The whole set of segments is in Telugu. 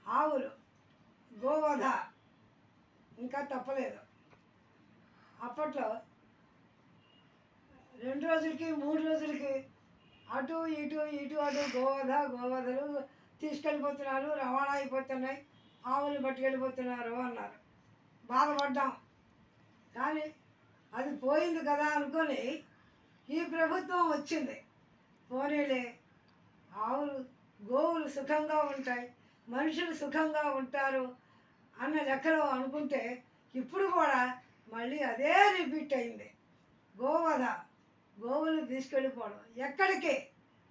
ఆవులు గోవధ ఇంకా తప్పలేదు. అప్పట్లో 2 రోజులకి 3 రోజులకి అటు ఇటు ఇటు అటు గోవధలు తీసుకెళ్ళిపోతున్నారు, రవాణా అయిపోతున్నాయి, ఆవులు పట్టుకెళ్ళిపోతున్నారు అన్నారు. బాధపడ్డాం. కానీ అది పోయింది కదా అనుకొని ఈ ప్రభుత్వం వచ్చింది. పోనీలే, ఆవులు గోవులు సుఖంగా ఉంటాయి, మనుషులు సుఖంగా ఉంటారు అన్న లెక్కలో అనుకుంటే ఇప్పుడు కూడా మళ్ళీ అదే రిపీట్ అయింది. గోవధ, గోవులు తీసుకెళ్ళిపోవడం, ఎక్కడికి,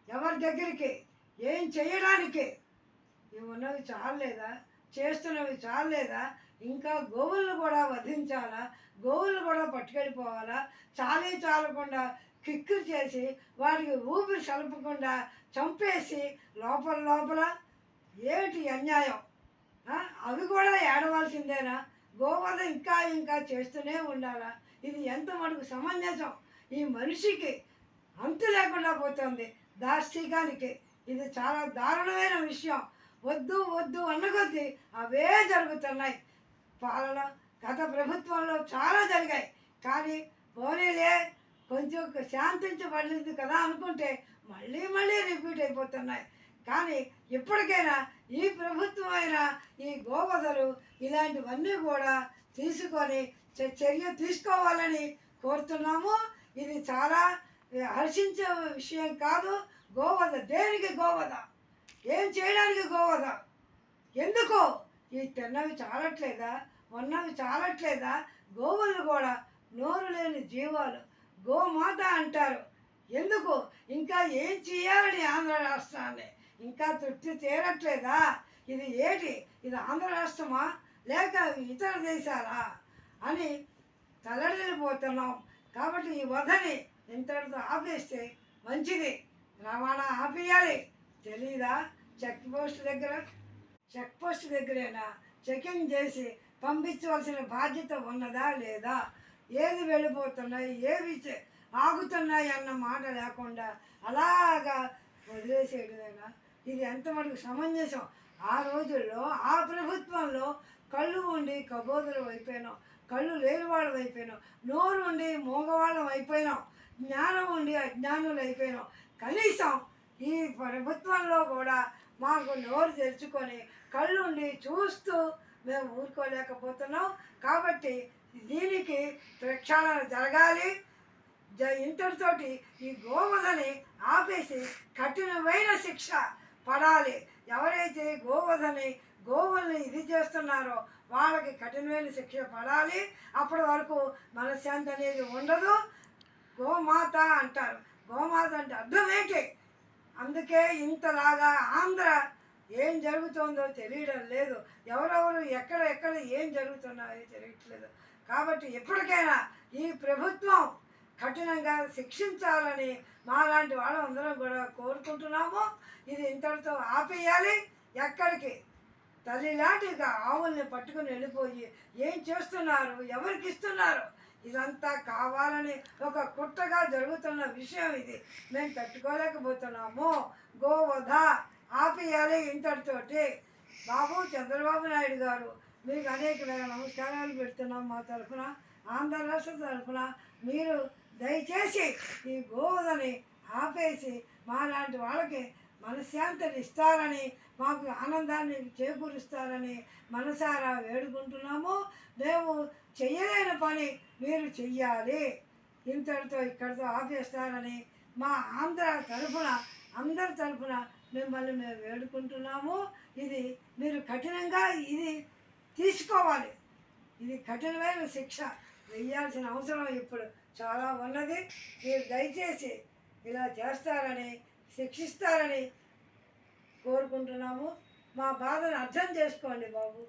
ఎవరి దగ్గరికి, ఏం చేయడానికి? ఇవి ఉన్నవి చాలేదా? చేస్తున్నవి చాలేదా? ఇంకా గోవులను కూడా వధించాలా? గోవులను కూడా పట్టుకెళ్ళిపోవాలా? చాలకుండా కిక్కు చేసి వాటికి ఊపిరి సలపకుండా చంపేసి లోపల ఏమిటి అన్యాయం? అవి కూడా ఏడవలసిందేనా? గోవధ ఇంకా చేస్తూనే ఉండాలా? ఇది ఎంత మటుకు సమంజసం? ఈ మనిషికి అంతు లేకుండా పోతుంది, దార్శికానికి. ఇది చాలా దారుణమైన విషయం. వద్దు అన్న కొద్దీ అవే జరుగుతున్నాయి. పాలన గత ప్రభుత్వంలో చాలా జరిగాయి. కానీ పోనీలే, కొంచెం శాంతించబడింది కదా అనుకుంటే మళ్ళీ రిపీట్ అయిపోతున్నాయి. కానీ ఇప్పటికైనా ఈ ప్రభుత్వం అయినా ఈ గోవధలు ఇలాంటివన్నీ కూడా తీసుకొని చర్య తీసుకోవాలని కోరుతున్నాము. ఇది చాలా హర్షించే విషయం కాదు. గోవధ దేనికి? గోవధ ఏం చేయడానికి? గోవధ ఎందుకు? ఈ తిన్నవి చాలట్లేదా? ఉన్నవి చాలట్లేదా? గోవులు కూడా నోరు లేని జీవాలు, గోమాత అంటారు. ఎందుకు? ఇంకా ఏం చేయాలని ఆంధ్ర రాష్ట్రాన్ని? ఇంకా తృప్తి తీరట్లేదా? ఇది ఏటి? ఇది ఆంధ్ర రాష్ట్రమా లేక ఇతర దేశాలా అని తల్లడిల్లిపోతున్నాం. కాబట్టి ఈ వధని ఇంతటితో ఆపేస్తే మంచిది. రవాణా ఆపేయాలి. తెలీదా? చెక్ పోస్ట్ దగ్గరైనా చెకింగ్ చేసి పంపించవలసిన బాధ్యత ఉన్నదా లేదా? ఏది వెళ్ళిపోతున్నాయి, ఏవి ఆగుతున్నాయి అన్న మాట లేకుండా అలాగా వదిలేసేయడమేనా? ఇది ఎంతమటుకు సమంజసం? ఆ రోజుల్లో ఆ ప్రభుత్వంలో కళ్ళు ఉండి కబోదులు అయిపోయినాం, కళ్ళు లేని వాళ్ళం అయిపోయినాం, నోరు ఉండి మూగవాళ్ళం అయిపోయినాం, జ్ఞానం ఉండి అజ్ఞానులు అయిపోయినాం. కనీసం ఈ ప్రభుత్వంలో కూడా మాకు నోరు తెరుచుకొని కళ్ళుండి చూస్తూ మేము ఊరుకోలేకపోతున్నాం. కాబట్టి దీనికి ప్రక్షాళన జరగాలి. ఇంతటితోటి ఈ గోవధని ఆపేసి కఠినమైన శిక్ష పడాలి. ఎవరైతే గోవుల్ని ఇది చేస్తున్నారో వాళ్ళకి కఠినమైన శిక్ష పడాలి. అప్పటి వరకు మనశ్శాంతి అనేది ఉండదు. గోమాత అంటారు. గోమాత అంటే అర్థం ఏంటి? అందుకే ఇంతలాగా ఆంధ్ర ఏం జరుగుతుందో తెలియడం లేదు. ఎవరెవరు ఎక్కడ ఏం జరుగుతున్నాయో తెలియట్లేదు. కాబట్టి ఎప్పటికైనా ఈ ప్రభుత్వం కఠినంగా శిక్షించాలని మాలాంటి వాళ్ళందరం కూడా కోరుకుంటున్నాము. ఇది ఇంతటితో ఆపేయాలి. ఎక్కడికి? తల్లిలాంటి ఆవుల్ని పట్టుకుని వెళ్ళిపోయి ఏం చేస్తున్నారు, ఎవరికి ఇస్తున్నారు? ఇదంతా కావాలని ఒక కుట్రగా జరుగుతున్న విషయం ఇది. మేము తట్టుకోలేకపోతున్నాము. గోవధ ఆపేయాలి ఇంతటితోటి. బాబు చంద్రబాబు నాయుడు గారు, మీకు అనేకమైన నమస్కారాలు పెడుతున్నాం మా తరఫున, ఆంధ్ర రాష్ట్ర తరఫున. మీరు దయచేసి ఈ గోవధని ఆపేసి మాలాంటి వాళ్ళకి మనశ్శాంతిని ఇస్తారని, మాకు ఆనందాన్ని చేకూరుస్తారని మనసారా వేడుకుంటున్నాము. మేము చెయ్యలేని పని మీరు చెయ్యాలి. ఇంతటితో ఇక్కడితో ఆపేస్తారని మా ఆంధ్ర తరఫున, అందరి తరఫున మిమ్మల్ని మేము వేడుకుంటున్నాము. ఇది మీరు కఠినంగా ఇది తీసుకోవాలి. ఇది కఠినమైన శిక్ష వేయాల్సిన అవసరం ఇప్పుడు చాలా ఉన్నది. మీరు దయచేసి ఇలా చేస్తారని, శిక్షిస్తారని కోరుకుంటున్నాము. మా బాధను అర్థం చేసుకోండి బాబు.